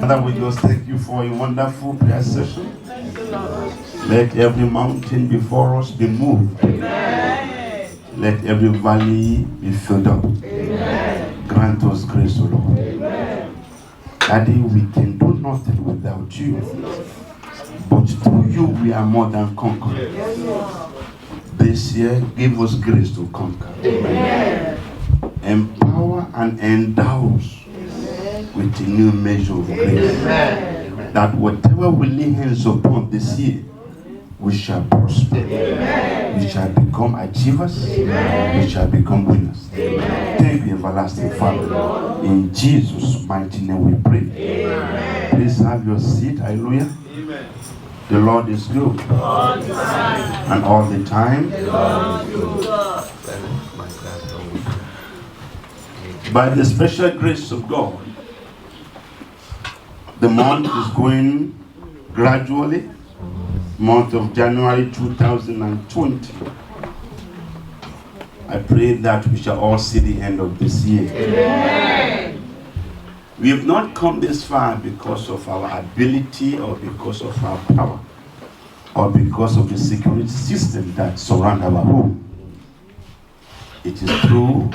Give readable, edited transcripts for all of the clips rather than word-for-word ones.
Father, we just thank you for a wonderful prayer session. Let every mountain before us be moved. Amen. Let every valley be filled up. Amen. Grant us grace, O Lord. Amen. Daddy, we can do nothing without you. But through you, we are more than conquerors. This year, give us grace to conquer. Amen. Empower and endow us with a new measure of grace. Amen. That whatever we lay hands upon this year, we shall prosper. Amen. We shall become achievers. Amen. We shall become winners. Amen. Thank you, everlasting Father. In Jesus' mighty name we pray. Amen. Please have your seat. Hallelujah. Amen. The Lord is good. All the time. And all the time. The Lord is good. By the special grace of God, the month is going gradually. Month of January 2020. I pray that we shall all see the end of this year. Amen. We have not come this far because of our ability or because of our power or because of the security system that surround our home. It is through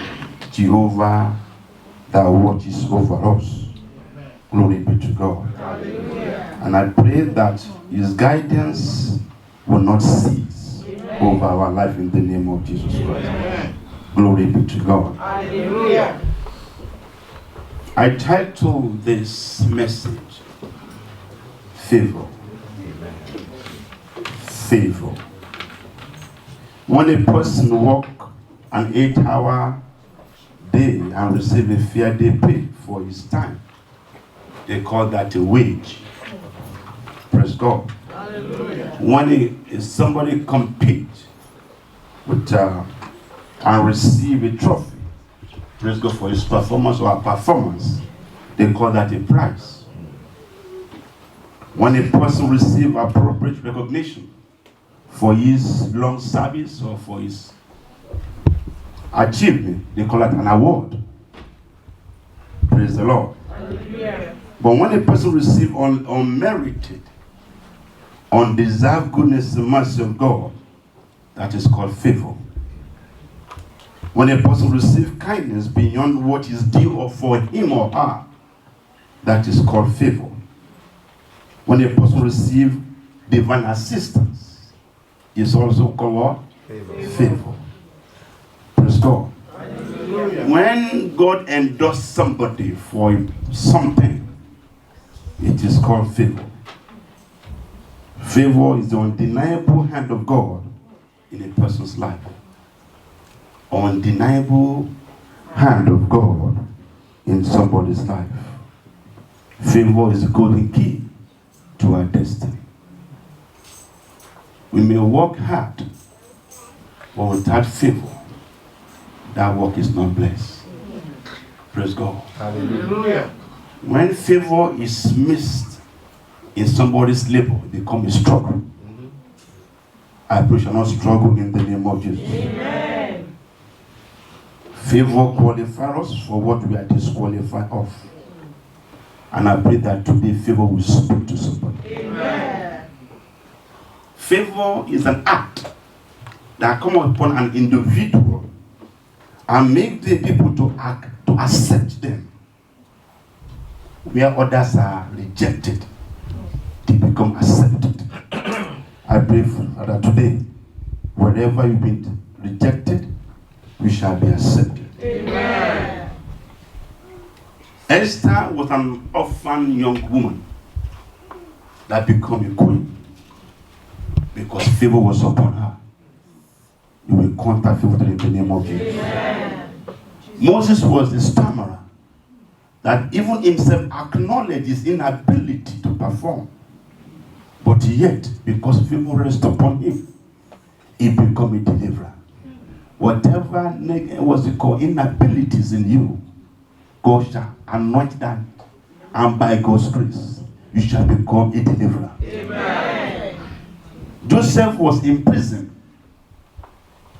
Jehovah that watches over us. Glory be to God. Hallelujah. And I pray that his guidance will not cease over our life in the name of Jesus Christ. Amen. Glory be to God. Hallelujah. I titled this message, Favor. Favor. When a person works an 8-hour day and receives a fair day pay for his time, they call that a wage. Praise God. Hallelujah. When somebody competes with and receive a trophy, praise God, for his performance or a performance, they call that a prize. When a person receives appropriate recognition for his long service or for his achievement, they call it an award. Praise the Lord. Hallelujah. But when a person receives unmerited, undeserved goodness and mercy of God, that is called favor. When a person receives kindness beyond what is due for him or her, that is called favor. When a person receives divine assistance, it's also called what? Favor. Praise God. Hallelujah. When God endorses somebody for something, it is called favor. Favor is the undeniable hand of God in a person's life. Undeniable hand of God in somebody's life. Favor is the golden key to our destiny. We may work hard, but without favor, that work is not blessed. Praise God. Hallelujah. When favor is missed in somebody's labor, it becomes a struggle. I pray shall not struggle in the name of Jesus. Amen. Favor qualifies us for what we are disqualified of. And I pray that today favor will speak to somebody. Amen. Favor is an act that comes upon an individual and make the people to accept them. Where others are rejected, they become accepted. I pray that today, wherever you've been rejected, we shall be accepted. Amen. Esther was an orphan young woman that became a queen because favor was upon her. You will contact favor in the name of Jesus. Amen. Moses was the stammerer that even himself acknowledged his inability to perform. But yet, because favor rests upon him, he became a deliverer. Whatever inabilities in you, God shall anoint that, and by God's grace, you shall become a deliverer. Amen. Joseph was in prison.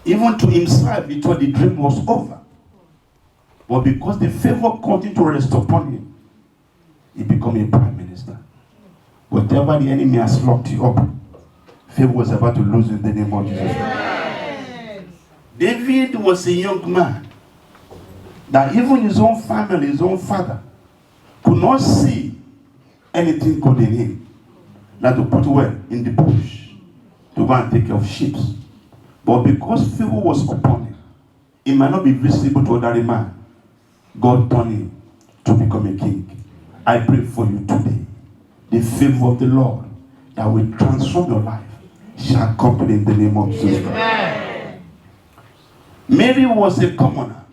Even to himself, he thought the dream was over. But because the favor continued to rest upon him, he become a prime minister. Whatever the enemy has locked you up, favor was about to lose in the name of Jesus. David was a young man that even his own family, his own father, could not see anything good in him. Like to put well in the bush to go and take care of sheep. But because favor was upon him, it might not be visible to ordinary man. God turned him to become a king. I pray for you today. The favor of the Lord that will transform your life shall accompany in the name of Jesus Christ. Mary was a commoner.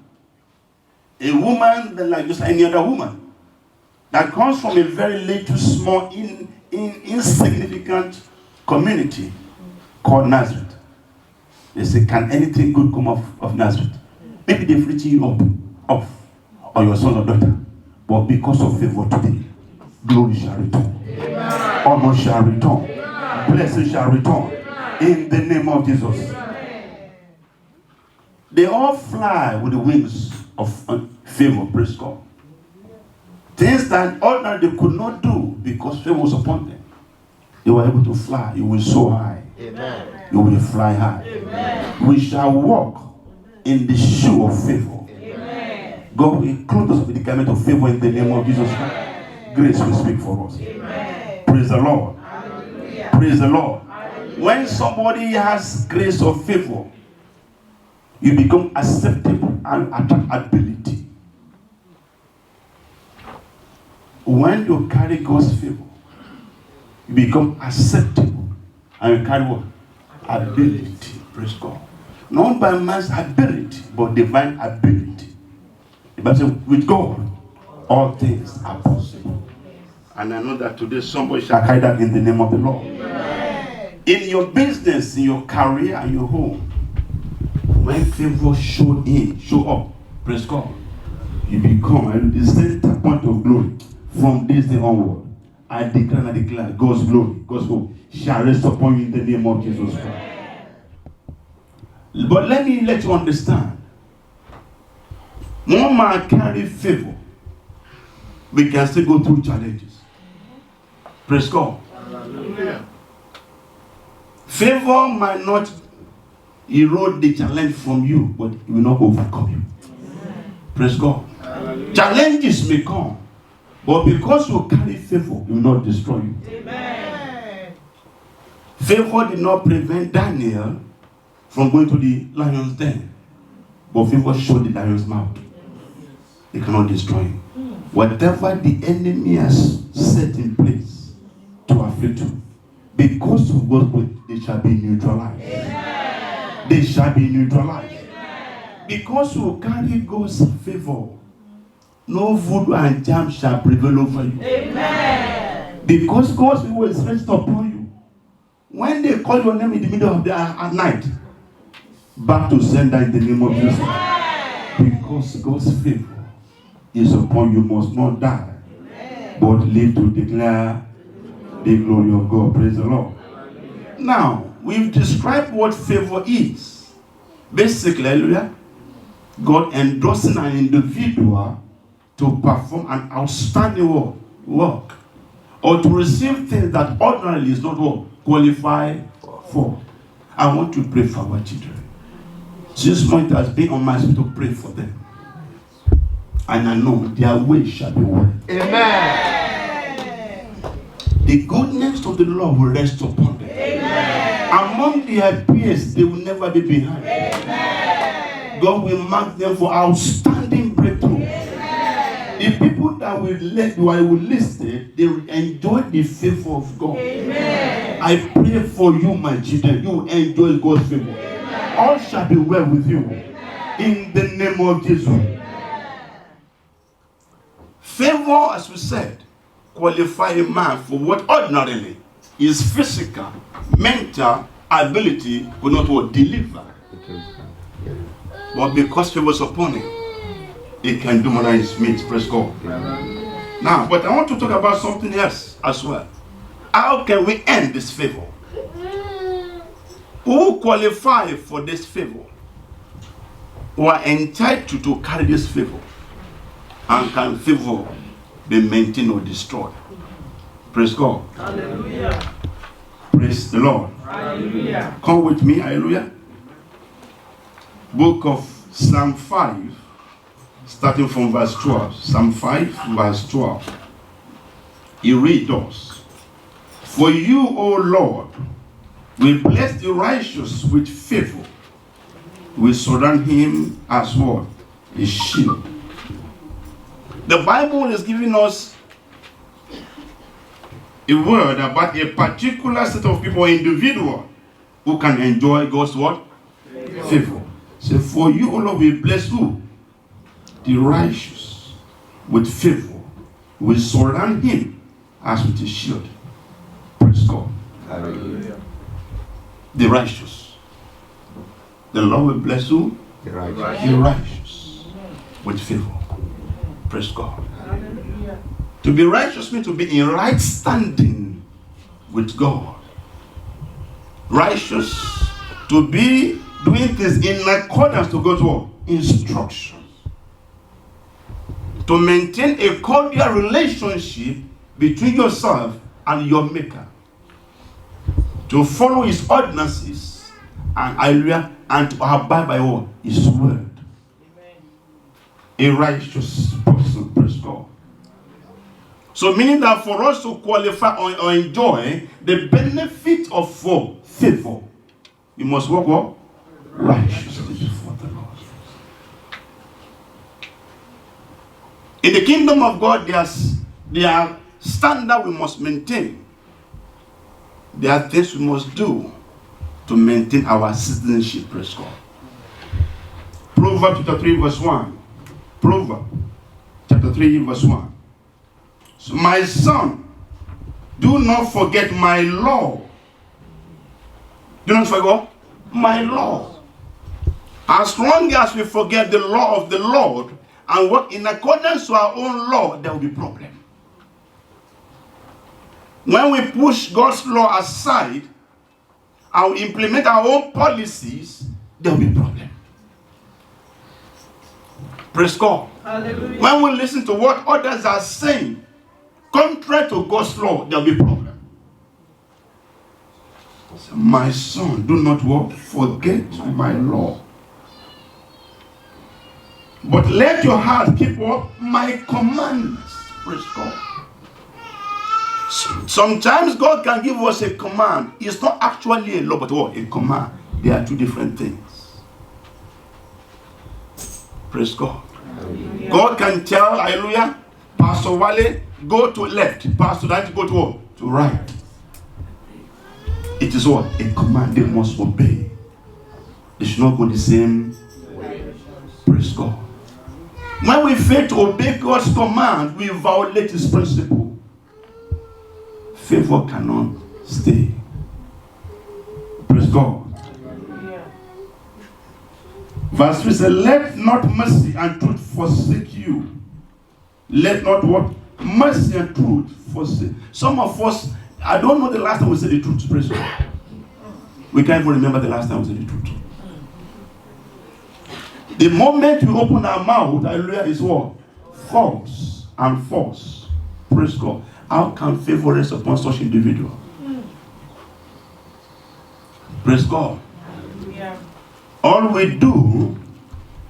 A woman that like just any other woman. That comes from a very little, small, insignificant community called Nazareth. They say, can anything good come of Nazareth? Maybe they've written you up, or your son or daughter. But because of favor today, glory shall return. Amen. Honor shall return. Amen. Blessing shall return. Amen. In the name of Jesus. Amen. They all fly with the wings of favor, praise God. Things that ordinarily they could not do because favor was upon them. They were able to fly. You will soar high. Amen. You will fly high. Amen. We shall walk in the shoe of favor. Amen. God will clothe us with the garment of favor in the name of Jesus Christ. Grace will speak for us. Amen. Praise the Lord. Hallelujah. Praise the Lord. Hallelujah. When somebody has grace or favor, you become acceptable and attract ability. When you carry God's favor, you become acceptable and you carry what? Ability. Praise God. Not by man's ability, but divine ability. The Bible says, with God, all things are possible. And I know that today somebody shall carry that in the name of the Lord. Amen. In your business, in your career, and your home, when favor show up, praise God, you become the center point of glory from this day onward. I declare God's glory, God's hope shall rest upon you in the name of Jesus Christ. But let me let you understand. One man carry favor, we can still go through challenges. Praise God. Hallelujah. Favor might not erode the challenge from you, but it will not overcome you. Amen. Praise God. Hallelujah. Challenges may come, but because you carry favor, it will not destroy you. Amen. Favor did not prevent Daniel from going to the lion's den, but favor showed the lion's mouth. It cannot destroy you. Whatever the enemy has set in place to afflict you, because of God's word, they shall be neutralized. Amen. They shall be neutralized. Amen. Because you carry God's favor, no voodoo and charm shall prevail over you. Amen. Because God's favor is rested upon you. When they call your name in the middle of the night, back to sender in the name of Jesus. Because God's favor is upon you, must not die, but live to declare the glory of God. Praise the Lord. Now, we've described what favor is. Basically, hallelujah, God endorsing an individual to perform an outstanding work or to receive things that ordinarily is not qualified for. I want to pray for our children. This month has been on my spirit to pray for them. And I know their way shall be well. Amen. The goodness of the Lord will rest upon them. Amen. Among their peers, they will never be behind. Amen. God will mark them for outstanding breakthrough. Amen. The people that will listen, they will enjoy the favor of God. Amen. I pray for you, my children. You will enjoy God's favor. Amen. All shall be well with you. Amen. In the name of Jesus. Favor, as we said, qualify a man for what ordinarily his physical, mental ability will not deliver. But because favor is upon him, he can do more than his mates. Praise God. Now, but I want to talk about something else as well. How can we end this favor? Who qualify for this favor? Who are entitled to carry this favor? And can favor be maintained or destroyed. Praise God. Hallelujah. Praise the Lord. Hallelujah. Come with me, hallelujah. Book of Psalm 5, starting from verse 12. Psalm 5, verse 12. He reads us, "For you, O Lord, will bless the righteous with favor. We surround him as what? A shield." The Bible is giving us a word about a particular set of people, individual, who can enjoy God's what? Favor. So for you, O Lord, will bless who? The righteous with favor. We surround him as with a shield. Praise God. Hallelujah. The righteous. The Lord will bless who? The righteous. The righteous with favor. Praise God. Hallelujah. To be righteous means to be in right standing with God. Righteous, to be doing things in accordance to God's word, instructions. To maintain a cordial relationship between yourself and your Maker. To follow his ordinances and hallelujah, and to abide by what? His word. A righteous person, praise God. So meaning that for us to qualify or enjoy the benefit of favor, we must walk what? Righteously before the Lord. In the kingdom of God, there are standards we must maintain. There are things we must do to maintain our citizenship, praise God. Proverbs chapter 3 verse 1. Proverbs chapter 3 verse 1. So my son, do not forget my law. Do not forget my law. As long as we forget the law of the Lord and work in accordance to our own law, there will be problem. When we push God's law aside and we implement our own policies, there will be problem. Praise God. Hallelujah. When we listen to what others are saying, contrary to God's law, there will be problem. So, my son, do not what? Forget my law. But let your heart keep what? My commandments. Praise God. Sometimes God can give us a command. It's not actually a law, but what? A command. They are two different things. Praise God. Hallelujah. God can tell, hallelujah, Pastor Wale, go to left. Pastor Dante, go to what? To right. It is what? A command they must obey. They should not go the same way. Praise God. When we fail to obey God's command, we violate his principle. Favor cannot stay. Praise God. Hallelujah. Verse 3 says, let not mercy and truth forsake you. Let not what? Mercy and truth forsake. Some of us, I don't know the last time we said the truth. Praise God. We can't even remember the last time we said the truth. The moment we open our mouth, hallelujah, is what? False and false. Praise God. How can favor rest upon such individual? Praise God. Hallelujah. All we do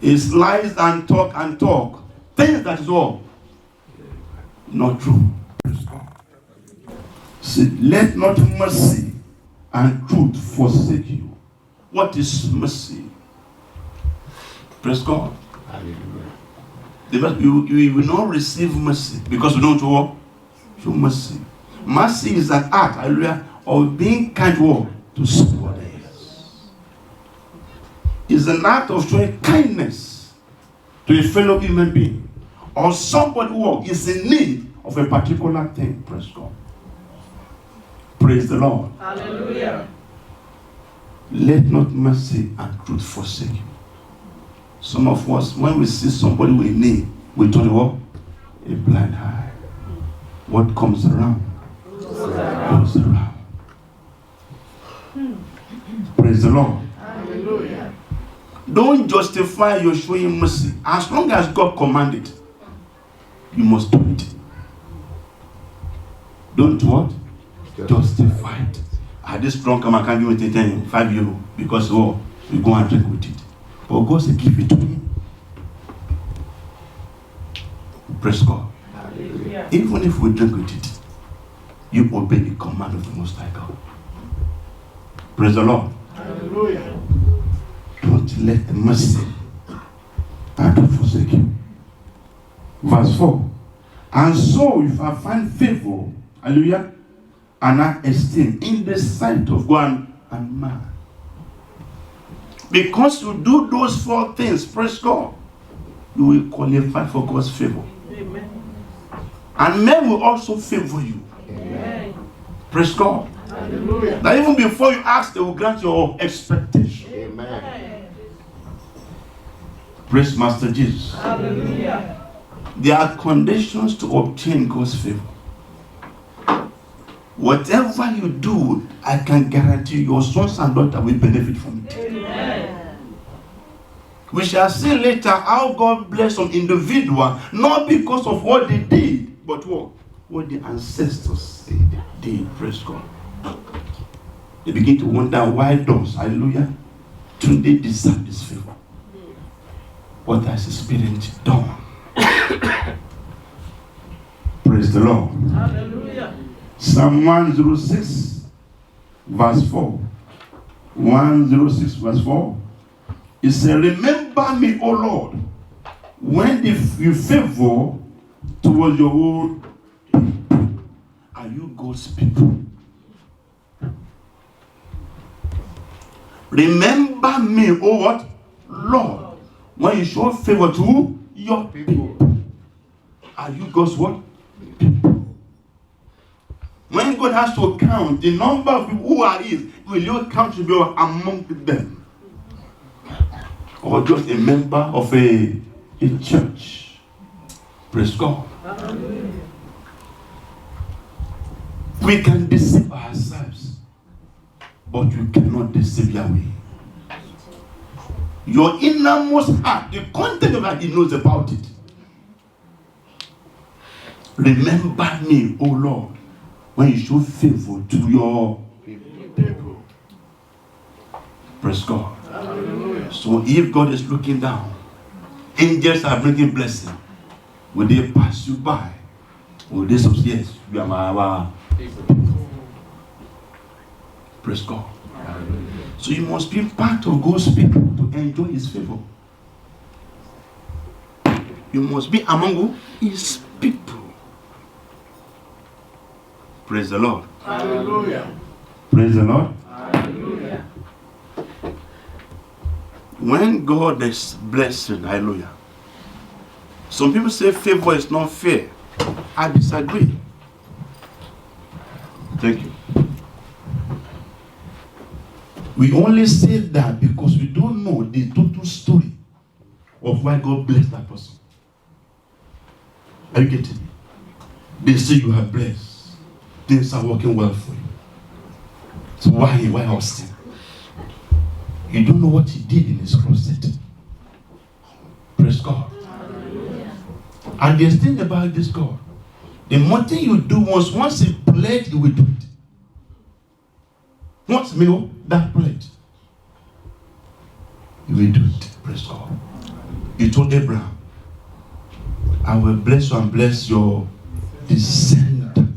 is lies and talk. Things that is all not true. Praise God. See, let not mercy and truth forsake you. What is mercy? Praise God. Hallelujah. We will not receive mercy because we don't walk. Show mercy. Mercy is an act, hallelujah, of being kind to somebody else. It's an act of showing kindness to a fellow human being or somebody who is in need of a particular thing. Praise God. Praise the Lord. Hallelujah. Let not mercy and truth forsake you. Some of us, when we see somebody we need, we turn a blind eye. What comes around goes around. Praise the Lord. Hallelujah. Don't justify your showing mercy. As long as God commanded, you must do it. Don't what? Justify it. This drunk man can't give it 10, 5 euro because we go and drink with it. But God said, give it to him. Praise God. Hallelujah. Even if we drink with it, you obey the command of the Most High God. Praise the Lord. Hallelujah. Don't let the mercy and forsake you. Verse 4. And so if I find favor, hallelujah, and I esteem in the sight of God and man. Because you do those 4 things, praise God, you will qualify for God's favor. Amen. And men will also favor you. Amen. Praise God. Hallelujah. That even before you ask, they will grant your expectation. Amen. Praise Master Jesus. Hallelujah. There are conditions to obtain God's favor. Whatever you do, I can guarantee your sons and daughters will benefit from it. Amen. We shall see later how God blessed some individual, not because of what they did, but what the ancestors did. Praise God. They begin to wonder why does, hallelujah, Tunde deserve this favor? What has his parents done? Praise the Lord. Hallelujah. Psalm 106, verse 4. 106, verse 4. It says, remember me, O Lord, when you favor towards your own people. Are you God's people? Remember me, O what? Lord, when you show favor to your people. Are you God's what? People. When God has to count the number of people who are his, will you count to be among them? Or just a member of a church? Praise God. Hallelujah. We can deceive ourselves, but you cannot deceive Yahweh. Your innermost heart, the content of that, he knows about it. Remember me, O Lord, when you show favor to your people. Praise God. Hallelujah. So if God is looking down, angels are bringing blessing. Will they pass you by? Will they say, yes, you are my praise God. So you must be part of God's people to enjoy his favor. You must be among his people. Praise the Lord. Hallelujah. Praise the Lord. Hallelujah. When God is blessing, hallelujah. Some people say favor is not fair. I disagree. Thank you. We only say that because we don't know the total story of why God blessed that person. Are you getting me? They say you are blessed. Things are working well for you. So why Austin? You don't know what he did in his closet. Praise God. And there's thing about this God. The more thing you do once he pledged, he will do it. Once you know that pledge, he will do it. Praise God. He told Abraham, I will bless you and bless your descendant.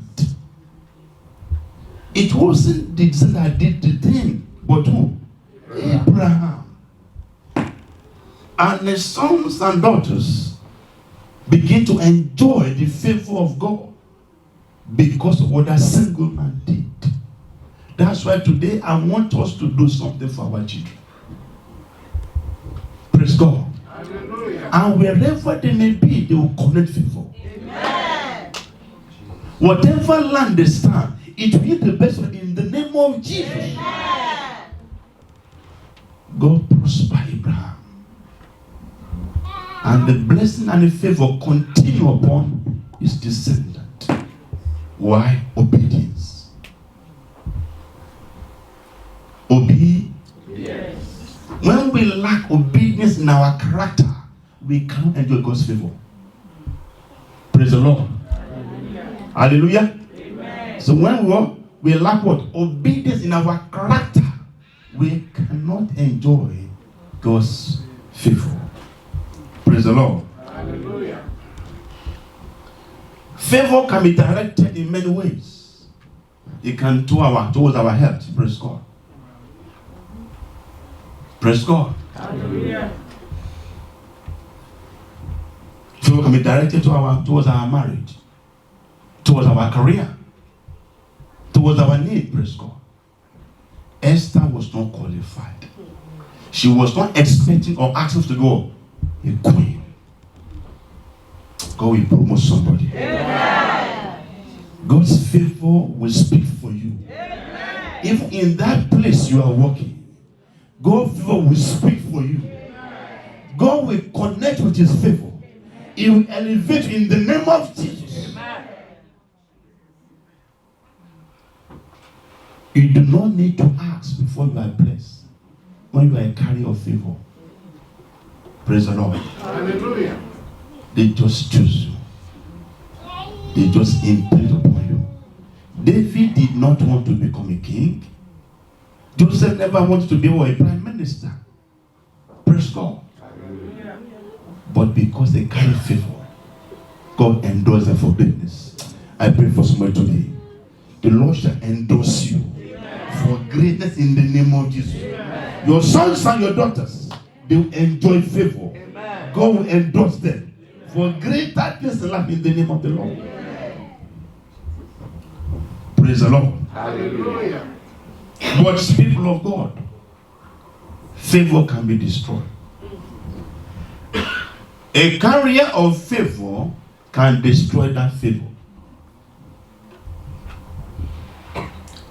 It wasn't the descendant that did the thing, but who? Abraham. And his sons and daughters begin to enjoy the favor of God because of what that single man did. That's why today I want us to do something for our children. Praise God. Hallelujah. And wherever they may be, they will connect favor. Amen. Whatever land they stand, it will be the best in the name of Jesus. Amen. God prosper Abraham. And the blessing and the favor continue upon his descendant. Why? Obedience. Yes. When we lack obedience in our character, we can't enjoy God's favor. Praise the Lord. Hallelujah. Hallelujah. Amen. So when we lack what? Obedience in our character, we cannot enjoy God's favor. Praise the Lord. Hallelujah. Favor can be directed in many ways. It can towards our health. Praise God. Praise God. Hallelujah. Favor can be directed towards our marriage, towards our career, towards our need. Praise God. Esther was not qualified. She was not expecting or asking to go a queen. God will promote somebody. Amen. God's favor will speak for you. Amen. If in that place you are working, God's favor will speak for you. God will connect with his favor. He will elevate you in the name of Jesus. Amen. You do not need to ask before you are blessed. When you are a carrier of favor. Praise the Lord. Hallelujah. They just choose you. They just imprint upon you. David did not want to become a king. Joseph never wanted to be a prime minister. Praise God. Hallelujah. But because they carry favor, God endorsed them for greatness. I pray for somebody today. The Lord shall endorse you for greatness in the name of Jesus. Your sons and your daughters, they will enjoy favor. God will endorse them for greater things in life in the name of the Lord. Praise the Lord. Hallelujah. But people of God, favor can be destroyed. A carrier of favor can destroy that favor.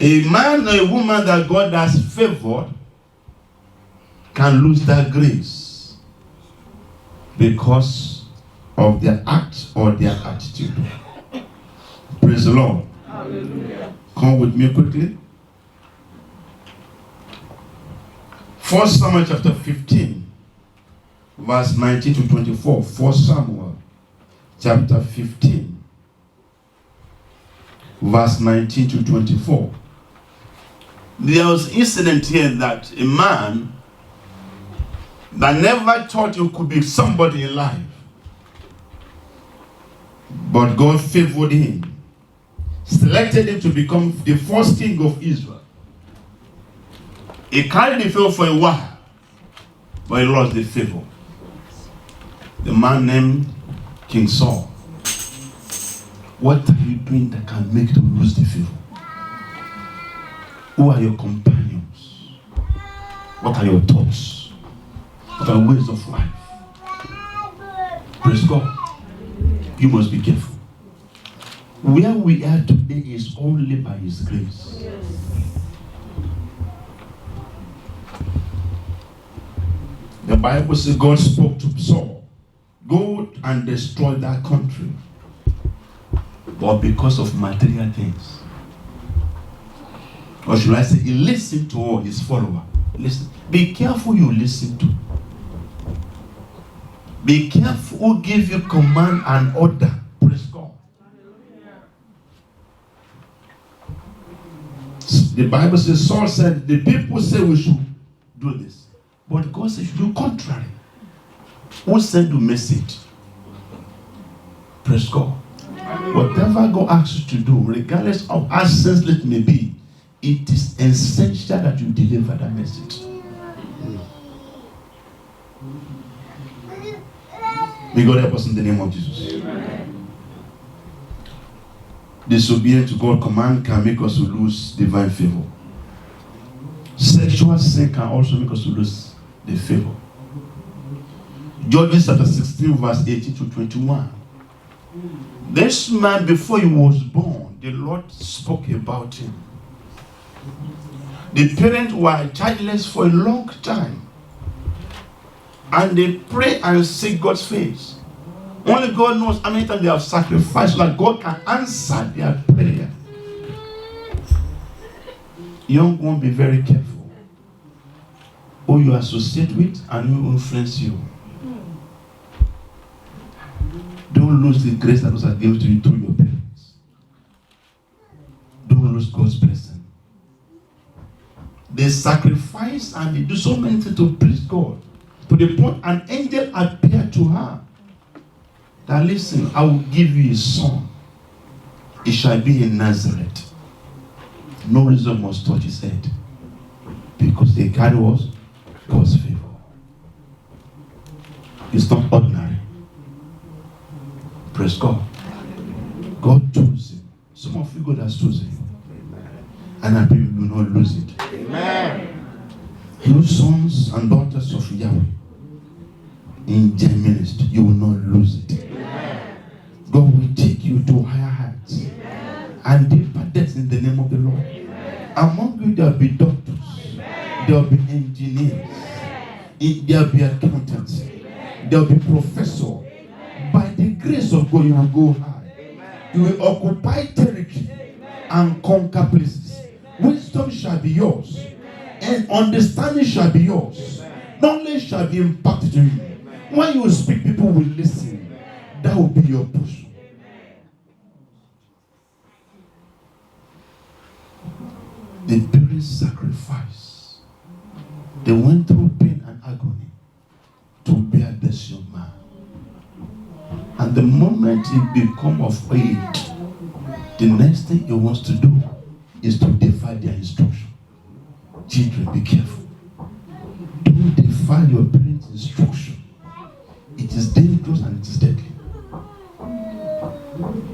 A man or a woman that God has favored can lose that grace because of their act or their attitude. Praise the Lord. Hallelujah. Come with me quickly. 1 Samuel chapter 15, verse 19 to 24. 1 Samuel chapter 15, verse 19 to 24. There was an incident here that a man that never thought he could be somebody in life, but God favored him, selected him to become the first king of Israel. He carried the favor for a while, but he lost the favor. The man named King Saul. What are you doing that can make you lose the favor? Who are your companions? What are your thoughts? What are ways of life? Praise God. You must be careful. Where we are today is only by his grace. The Bible says God spoke to Saul, go and destroy that country. But because of material things, or should I say, he listened to all his followers. Listen. Be careful you listen to. Be careful who give you command and order. Praise God. The Bible says, Saul said, the people say we should do this. But God says, you do contrary. Who sent the message? Praise God. Whatever God asks you to do, regardless of how senseless it may be, it is essential that you deliver that message. May God help us in the name of Jesus. Amen. Disobedience to God's command can make us lose divine favor. Sexual sin can also make us lose the favor. Judges chapter 16, verse 18 to 21. This man, before he was born, the Lord spoke about him. The parents were childless for a long time. And they pray and seek God's face. Only God knows how many times they have sacrificed so that God can answer their prayer. Young one, be very careful who you associate with and who influence you. Don't lose the grace that was given to you through your parents. sacrifice and they do so many things to please God. To the point an angel appeared to her. That listen, I will give you a son. It shall be in Nazareth. No reason must touch his head. Because the carry was God's favor. It's not ordinary. Praise God. God chose him. Some of you, God has chosen you. And I pray you will not lose it. Amen. You sons and daughters of Yahweh, in their ministry, you will not lose it. Amen. God will take you to higher heights. Amen. And deeper depths in the name of the Lord. Amen. Among you there will be doctors. Amen. There will be engineers. There will be accountants. There will be professors. By the grace of God, you will go high. You will occupy territory and conquer places. Wisdom shall be yours. And understanding shall be yours. Knowledge shall be imparted to you. When you speak, people will listen. That will be your portion. The parents sacrifice. They went through pain and agony to bear this young man. And the moment he become of age, the next thing he wants to do is to defy their instruction. Children, be careful. Don't defy your parents' instruction. It is dangerous and it is deadly.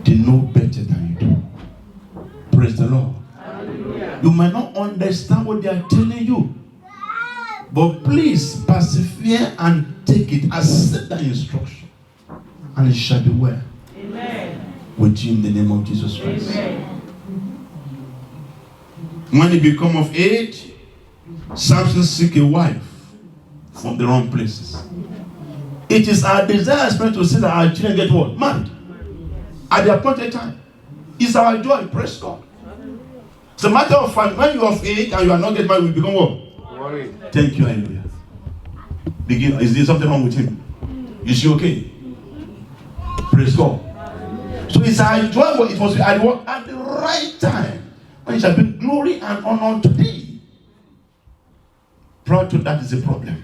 They know better than you do. Praise the Lord. Hallelujah. You might not understand what they are telling you, but please persevere and take it. Accept that instruction, and it shall be well. Amen. With you in the name of Jesus Christ. Amen. When he become of age, Samson seek a wife from the wrong places. It is our desire to see that our children get what? Married. At the appointed time. It's our joy. Praise God. It's a matter of fact, when you are of age and you are not getting married, we become what? Worry. Thank you, hallelujah. Is there something wrong with him? Is she okay? Praise God. So it's our joy, but it must be at the right time. When it shall be glory and honor to thee. Prior to that is a problem.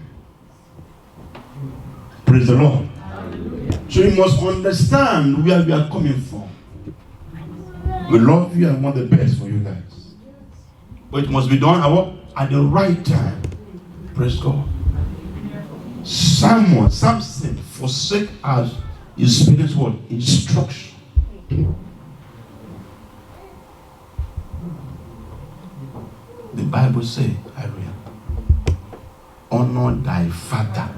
Praise the Lord. Hallelujah. So you must understand where we are coming from. We love you and want the best for you guys. But it must be done at the right time. Praise God. Samson forsake us his parents' word, instruction. The Bible says, honor thy father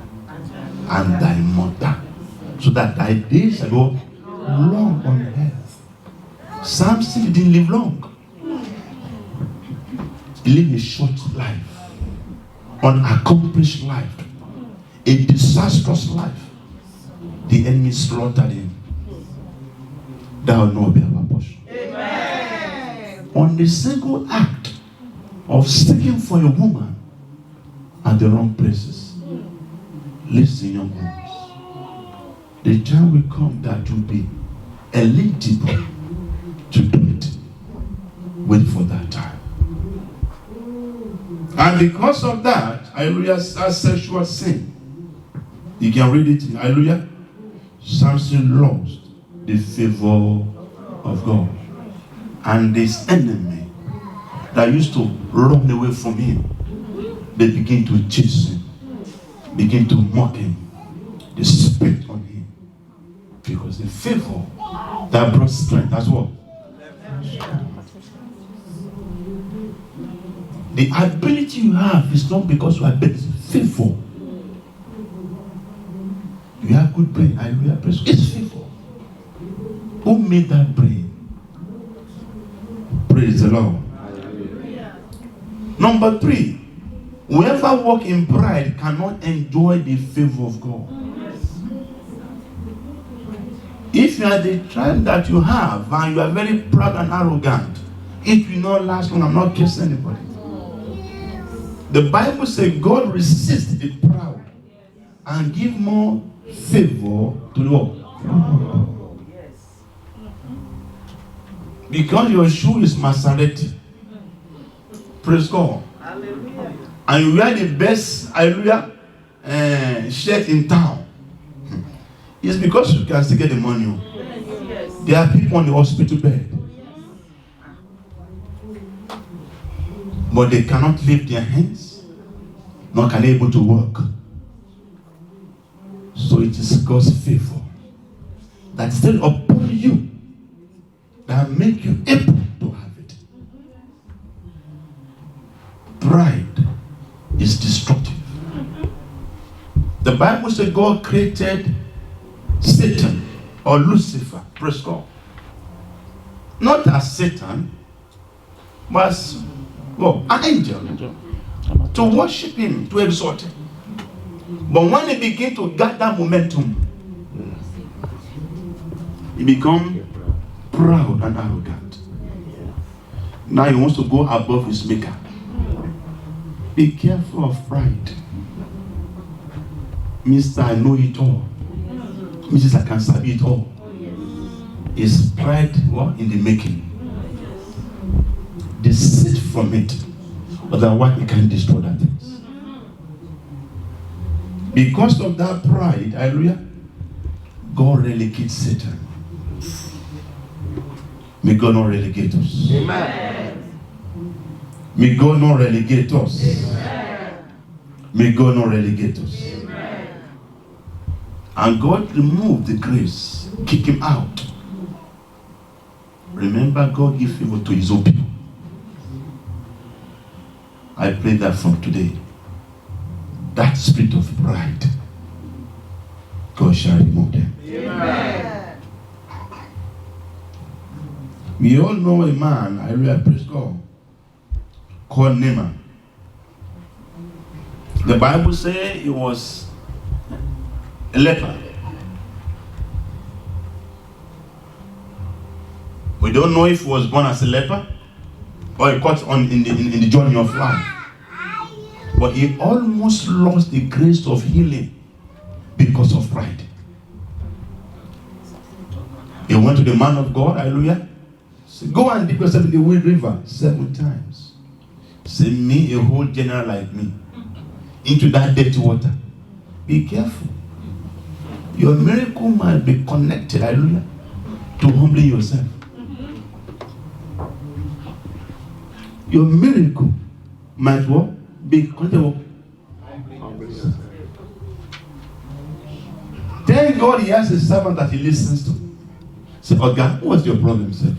and thy mother, so that thy days shall go long on earth. Samson didn't live long. He lived a short life, unaccomplished life, a disastrous life. The enemy slaughtered him. That will not be our portion. Amen. On the single act of seeking for a woman at the wrong places. Listen, young ones. The time will come that you'll be eligible to do it. Wait for that time. And because of that, hallelujah, as sexual sin. You can read it, hallelujah. Samson lost the favor of God. And this enemy that used to run away from him, they begin to chase him, begin to mock him, they spit on him. Because the favor that brought strength, that's what? The ability you have is not because you are better, it's favor. You have good brain, hallelujah, praise God. It's favor. Who made that brain? Praise the Lord. Number 3, whoever walks in pride cannot enjoy the favor of God. If you are the tribe that you have and you are very proud and arrogant, it will not last long. I'm not kissing anybody. The Bible says God resists the proud and give more favor to the world. Because your shoe is Maserati. Praise God. Hallelujah. and you wear the best, hallelujah, shirt in town, it's because you can still get the money. There are people on the hospital bed, but they cannot lift their hands, nor can they able to work. So it is God's favor that is still upon you that make you able to have it. Pride is destructive. The Bible says God created Satan or Lucifer, praise God, not as Satan, but as an angel, to worship him, to exalt him. But when he begin to gather momentum, he become proud and arrogant. Now he wants to go above his maker. Be careful of pride. Mr. I know it all. Mrs. I can sabi it all. Is pride in the making? Desist from it. Otherwise it can destroy that things. Because of that pride, hallelujah, God relegates Satan. May God not relegate us. Amen. May God not relegate us. Amen. May God not relegate us. Amen. And God removed the grace, kick him out. Remember, God gave favor to his own people. I pray that from today, that spirit of pride, God shall remove them. Amen. We all know a man, I really praise God, called Naaman. The Bible says he was a leper. We don't know if he was born as a leper or he caught on in the journey of life. But he almost lost the grace of healing because of pride. He went to the man of God, hallelujah. Said, go and dip yourself in the Wind River 7 times. Say, me, a whole general like me, into that dirty water. Be careful. Your miracle might be connected, hallelujah, to humbling yourself. Your miracle might be connected. Thank God he has a servant that he listens to. Say, Oga, what's your problem, sir?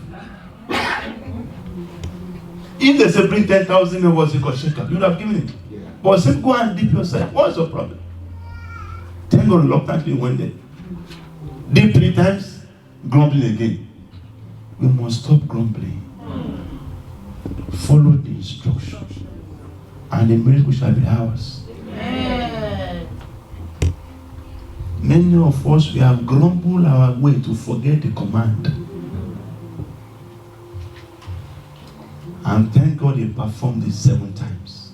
If they say bring 10,000 of us, you could shake up, you would have given it. But say, go and dip yourself. What's your problem? Thank God reluctantly went there. Dip 3 times, grumbling again. We must stop grumbling. Follow the instructions, and the miracle shall be ours. Amen. Many of us, we have grumbled our way to forget the command. And thank God he performed it 7 times.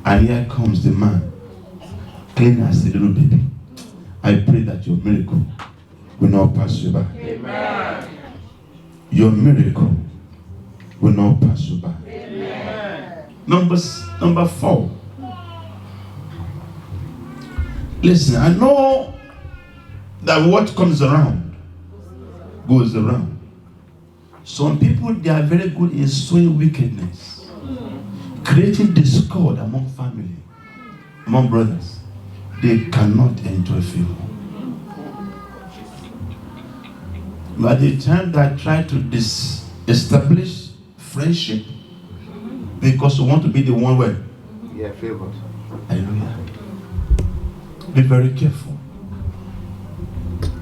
And here comes the man, clean as a little baby. I pray that your miracle will not pass you by. Amen. Your miracle will not pass you by. Amen. Number 4. Listen, I know that what comes around goes around. Some people, they are very good in sowing wickedness, creating discord among family, among brothers. They cannot enjoy favor. By the time they try to establish friendship, because you want to be the one where? Yeah, favored. Hallelujah. Be very careful.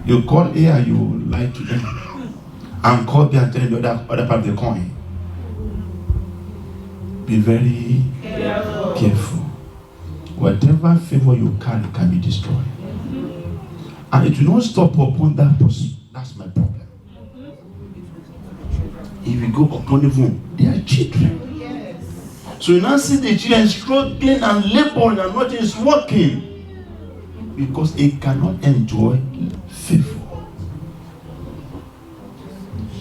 You call here, you lie to them, and call there and tell the other part of the coin. Be very careful. Whatever favor you carry can be destroyed. And it will not stop upon that person. That's my problem. If you go upon the phone, they are children. So you now see the children struggling and laboring and nothing is working. Because it cannot enjoy favor.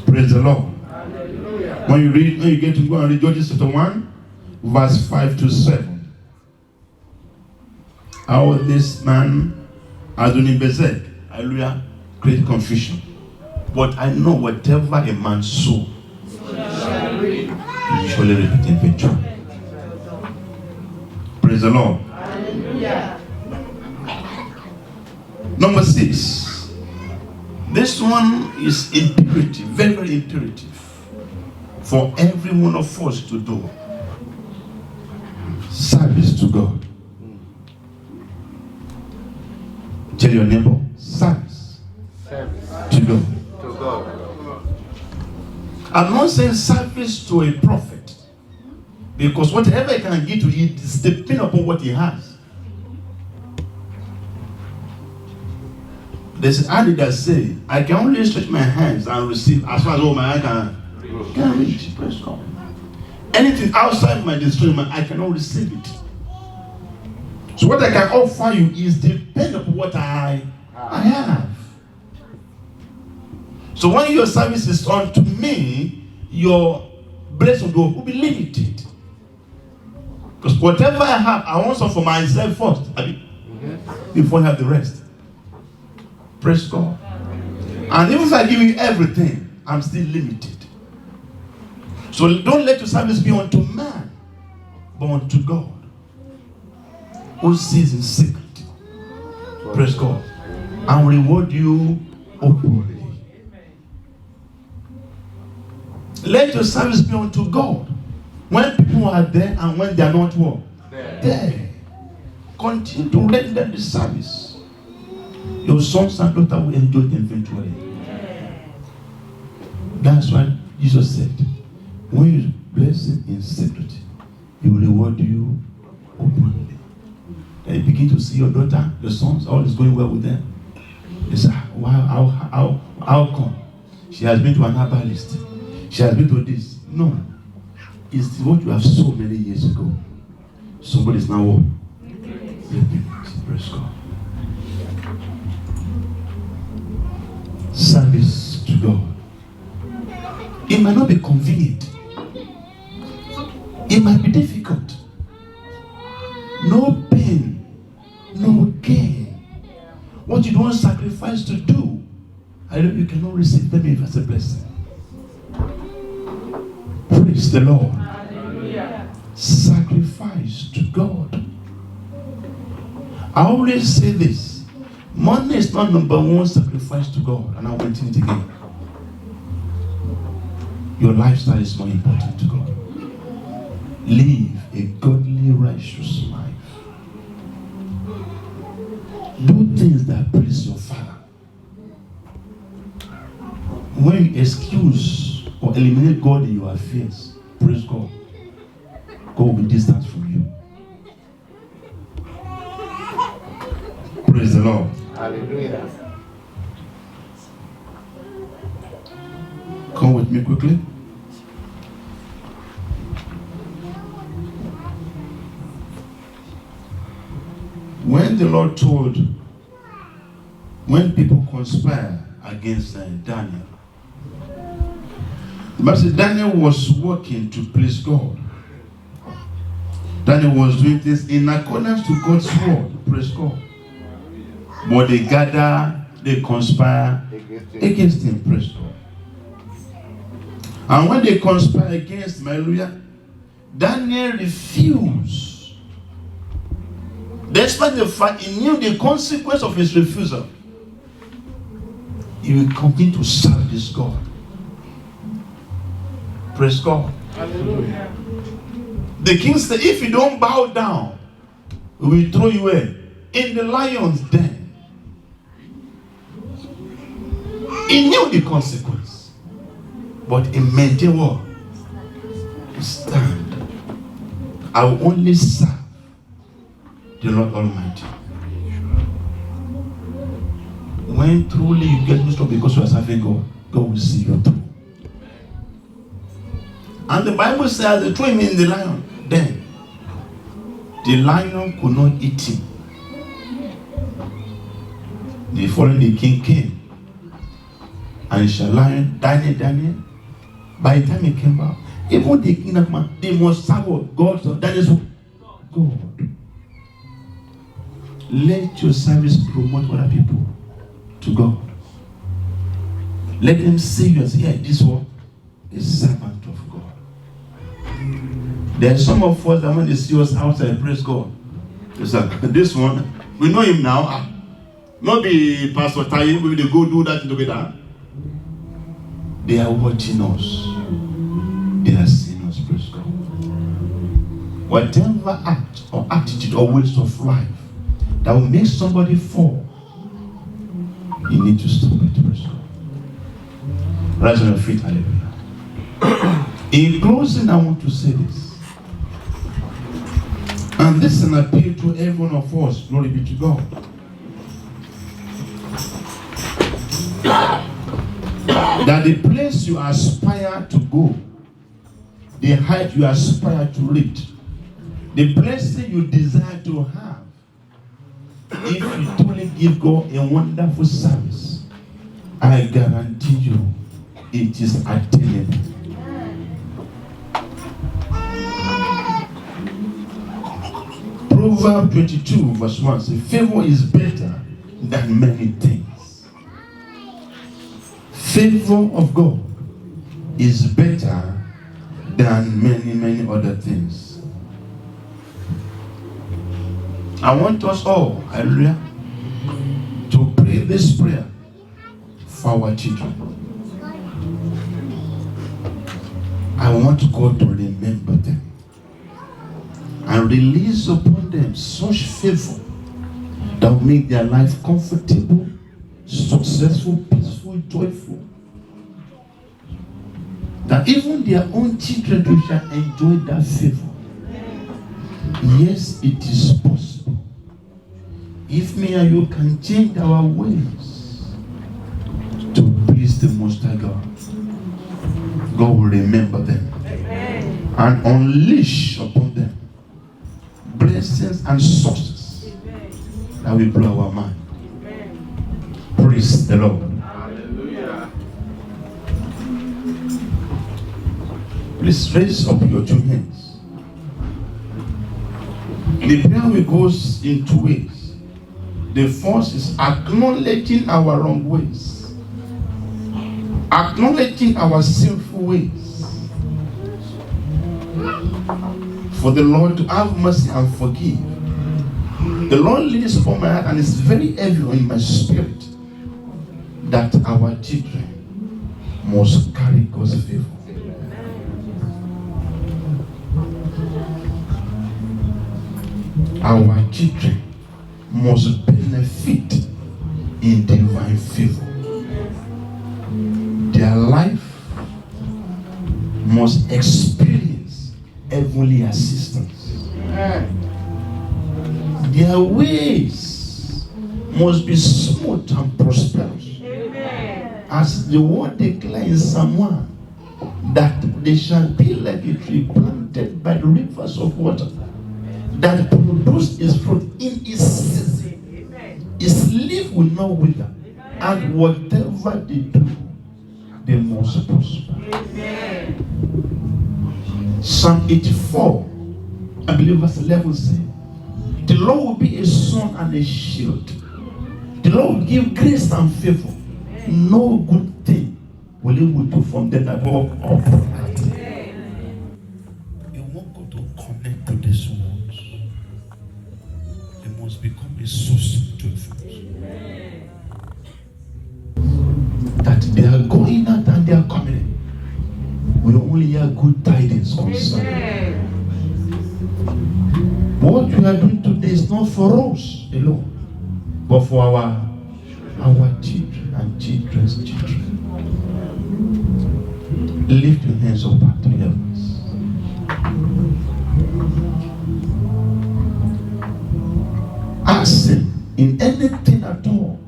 Praise the Lord. Hallelujah. When you get to go and read Judges chapter 1, verse 5 to 7. how this man, Adoni-Bezek, hallelujah, create confusion. But I know whatever a man sow, he surely reap it in victory. Praise the Lord. Hallelujah. Number 6. This one is imperative, very, very imperative for every one of us to do. Service to God. Tell your neighbor, service to God. To God. I'm not saying service to a prophet, because whatever I can give to you is depending upon what he has. There's an adage that says, I can only stretch my hands and receive as far as all my hand can reach. Praise God. Anything outside my discernment, I cannot receive it. So what I can offer you is dependent upon what I have. So when your service is unto me, your blessing will be limited. Because whatever I have, I want some for myself first. Before I have the rest. Praise God. And even if I give you everything, I'm still limited. So don't let your service be unto man, but unto God, who sees in secret. Praise God. And reward you openly. Let your service be unto God. When people are there and when they are not what? There. Continue to render the service. Your sons and daughters will enjoy them eventually. That's why Jesus said, when you bless him in secret, he will reward you openly. Then you begin to see your daughter, your sons, all is going well with them. You say, wow, how come? She has been to an herbalist. She has been to this. No. It's what you have so many years ago. Somebody is now what? Praise God. Service to God. It might not be convenient. It might be difficult. No pain, no gain. What you don't sacrifice to do, I know you cannot receive them as a blessing. Praise the Lord. Hallelujah. Sacrifice to God. I always say this. Money is not number one sacrifice to God, and I'll mention it again. Your lifestyle is more important to God. Live a godly, righteous life. Do things that please your Father. When you excuse or eliminate God in your affairs, praise God, God will be distant from you. Praise the Lord. Hallelujah. Come with me quickly. When the Lord told, when people conspire against Daniel, the Bible said Daniel was working to please God. Daniel was doing this in accordance to God's word. Praise God. But they gather, they conspire against him. Praise God. And when they conspire against him, hallelujah, Daniel refused. Despite the fact he knew the consequence of his refusal, he will continue to serve this God. Praise God. Hallelujah. The king said, if you don't bow down, we will throw you in the lion's den. He knew the consequence, but he maintained what? Stand. I will only serve the Lord Almighty. When truly you get used to because you are serving God, God will see you through. And the Bible says they threw him in the lion. Then the lion could not eat him. The following king came. And shall lion, Daniel, by the time he came back, even the king of man, they must serve God. So that is God. Let your service promote other people to God. Let them see you and say, yeah, this one is servant of God. There are some of us that when they see us outside, praise God. It's like, this one, we know him now. Not be Pastor Taye, maybe they go do that together. They are watching us. They are seeing us, praise God. Whatever act or attitude or ways of life that will make somebody fall, you need to stop it, praise God. Rise on your feet, hallelujah. In closing, I want to say this. And this is an appeal to every one of us. Glory be to God. That the place you aspire to go, the height you aspire to reach, the blessing you desire to have, if you truly give God a wonderful service, I guarantee you it is attainable. Proverbs 22 verse 1 says, favor is better than many things. Favor of God is better than many other things. I want us all, hallelujah, to pray this prayer for our children. I want God to remember them and release upon them such favor that will make their life comfortable, successful, peaceful, joyful. That even their own children will shall enjoy that favor. Yes, it is possible. If me and you can change our ways to please the Most High God, God will remember them and unleash upon them blessings and sources that will blow our mind. Praise the Lord. Hallelujah. Please raise up your two hands. The prayer will go in two ways. The first is acknowledging our wrong ways, acknowledging our sinful ways, for the Lord to have mercy and forgive. The Lord leads upon my heart, and it's very heavy in my spirit, that our children must carry God's favor. Our children must benefit in divine favor. Their life must experience heavenly assistance. Their ways must be smooth and prosperous. As the word declares in Psalm 1, that they shall be like a tree planted by the rivers of water, that produce its fruit in its season. Its leaf will not wither, and whatever they do, they must prosper. Psalm 84, I believe verse 11 says, the Lord will be a sun and a shield. The Lord will give grace and favor. No good thing will He withhold from them that walk upright. You want God to connect to this world. They must become a source of joyfulness. That they are going out and they are coming in. We only hear good tidings concerning. What we are doing today is not for us alone, but for our children and children's children. Lift your hands up to the heavens. Ask Him in anything at all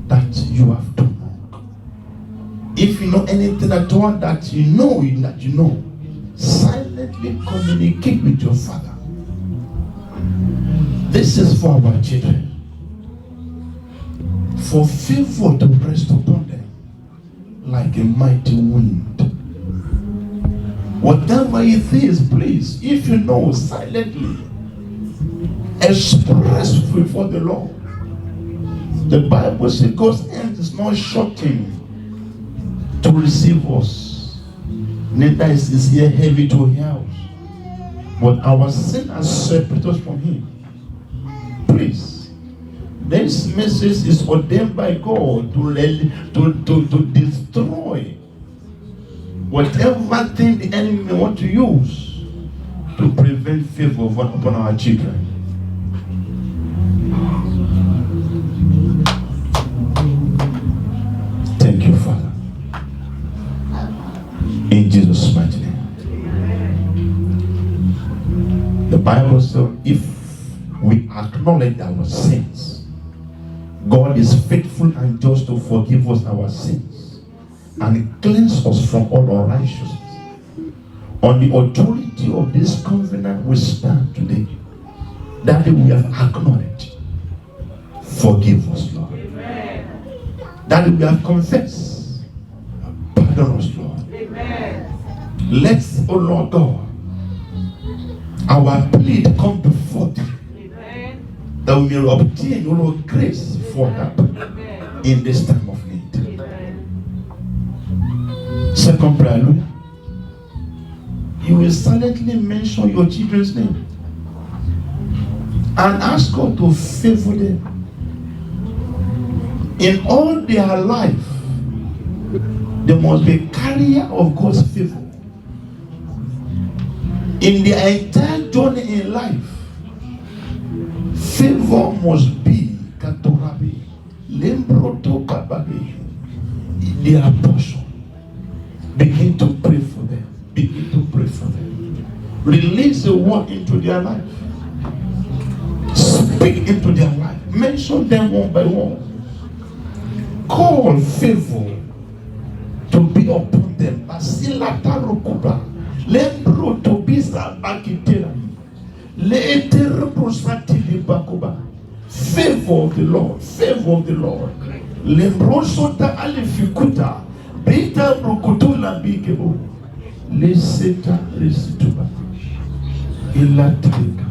that you have done wrong. If you know anything at all that you know, silently communicate with your Father. This is for our children. For favor to rest upon them like a mighty wind. Whatever it is, please, if you know, silently expressed before the Lord. The Bible says God's hand is not shortened to receive us, neither is his ear heavy to hear us. But our sin has separated us from him. Please, this message is ordained by God to destroy whatever thing the enemy may want to use to prevent favor upon our children. Thank you, Father. In Jesus' mighty name. The Bible says if we acknowledge our sins, God is faithful and just to forgive us our sins and cleanse us from all unrighteousness. On the authority of this covenant we stand today, that we have acknowledged. Forgive us, Lord. Amen. That we have confessed. Pardon us, Lord. Amen. Let, O Lord God, our plea come before thee, Amen. that we may obtain, O Lord, grace for help Amen. in this time of need. Amen. Second prayer, hallelujah. You will silently mention your children's name and ask God to favor them in all their life. They must be a carrier of God's favor. In their entire journey in life, favor must be Katorabi, Lembroto Kababi, their portion. Begin to pray for them. Begin to pray for them. Release the word into their life. Speak into their life. Mention them one by one. Call favor to be upon them. Basilata Rokuba. Lembro to be Sabakitera. Leeterbrosatili Bakuba. Favor of the Lord. Favor of the Lord. Lembrosota Alifikuta. Beta Brokutula Bigebo. Leseta Resituba. Ilatrika.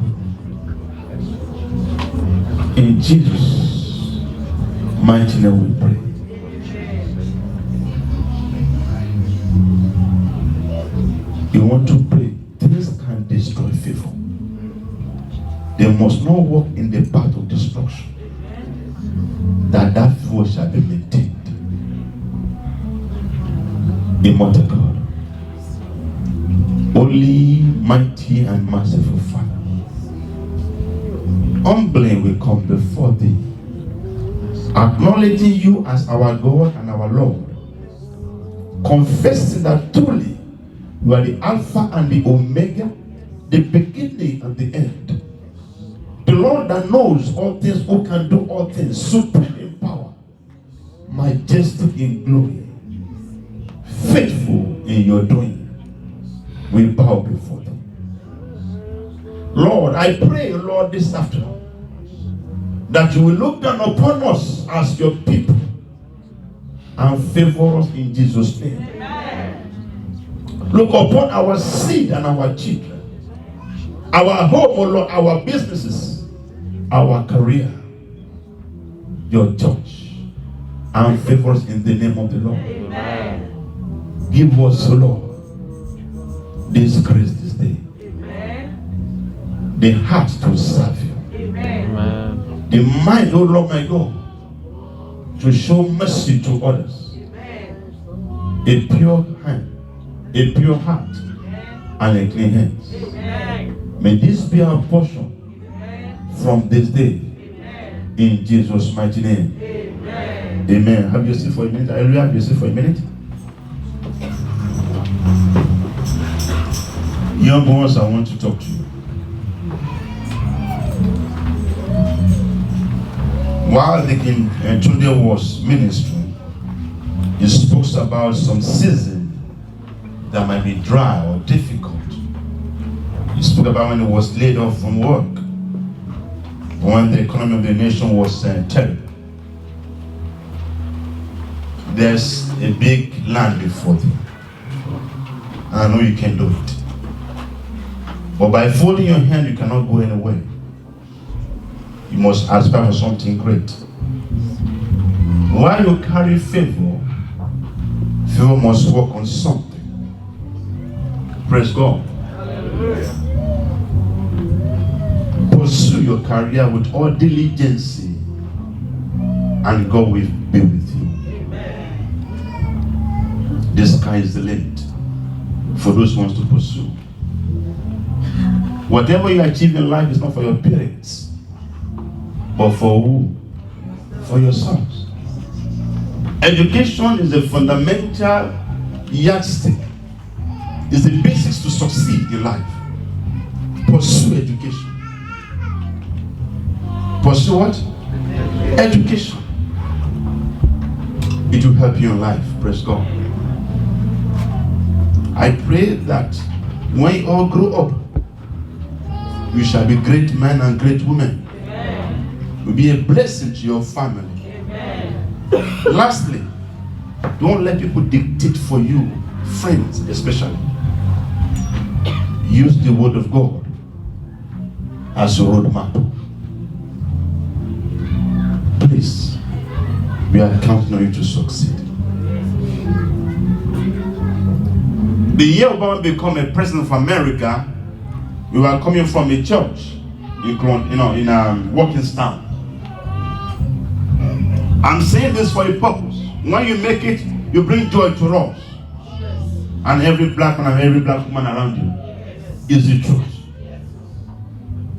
In Jesus' mighty name we pray. You want to pray, things can destroy favor. They must not walk in the path of destruction. That favor shall be maintained. Immortal God, only mighty and merciful Father, humbly we come before thee, acknowledging you as our God and our Lord, confessing that truly you are the Alpha and the Omega, the beginning and the end. The Lord that knows all things, who can do all things, supreme in power, majestic in glory, faithful in your doing. We bow before them. Lord, I pray, Lord, this afternoon, that you will look down upon us as your people and favor us in Jesus' name. Amen. Look upon our seed and our children, our home, oh Lord, our businesses, our career, your church, and favor us in the name of the Lord. Amen. Give us, oh Lord, this grace this day, Amen. the heart to serve you, Amen. the mind, oh Lord my God, to show mercy to others, Amen. a pure hand, a pure heart, and a clean hands. Amen. May this be our portion Amen. from this day, Amen. in Jesus' mighty name. Amen. Amen. Have your seat for a minute. Hallelujah. Have your seat for a minute. Young ones, I want to talk to you. While the King Tunde was ministering, he spoke about some season that might be dry or difficult. He spoke about when he was laid off from work, when the economy of the nation was terrible. There's a big land before you. I know you can do it. But by folding your hand, you cannot go anywhere. you must aspire for something great. While you carry favor, favor must work on something. Praise God. Pursue your career with all diligence, and God will be with you. The sky is the limit for those who want to pursue. Whatever you achieve in life is not for your parents, but for who? For yourselves. Education is a fundamental yardstick. It's the basics to succeed in life. Pursue education. Pursue what? Education. It will help you in life. Praise God. I pray that when you all grow up, you shall be great men and great women. Amen. You'll be a blessing to your family. Amen. Lastly, don't let people dictate for you, friends especially. Use the word of God as your roadmap. Please, we are counting on you to succeed. The year Obama became a president of America, we were coming from a church in Walkinstown. I'm saying this for a purpose. When you make it, you bring joy to us. And every black man and every black woman around you is the truth.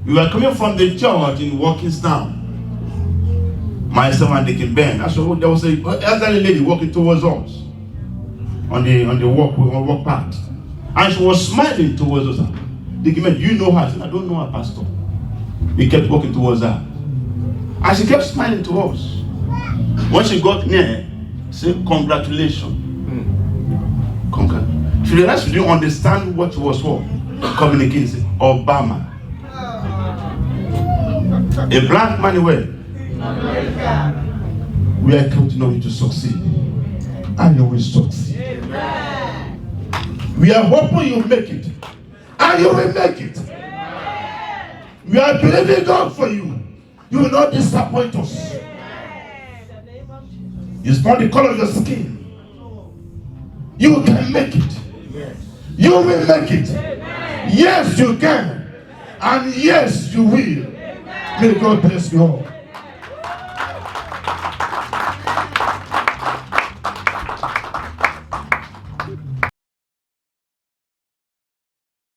We were coming from the church in Walkinstown. Myself and Deacon Ben. So there was an elderly lady walking towards us on the walk path. And she was smiling towards us. Deacon Ben, you know her? I said, I don't know her, Pastor. We kept walking towards her. And she kept smiling to us. When she got near, she said, congratulations. She realized she didn't understand what she was for. Communicating. Obama. A black man where? We are counting on you to succeed. And you will succeed. Amen. We are hoping you make it. And you will make it. Amen. We are believing God for you. You will not disappoint us. Amen. It's not the color of your skin. You can make it. You will make it. Amen. Yes, you can. And yes, you will. Amen. May God bless you all.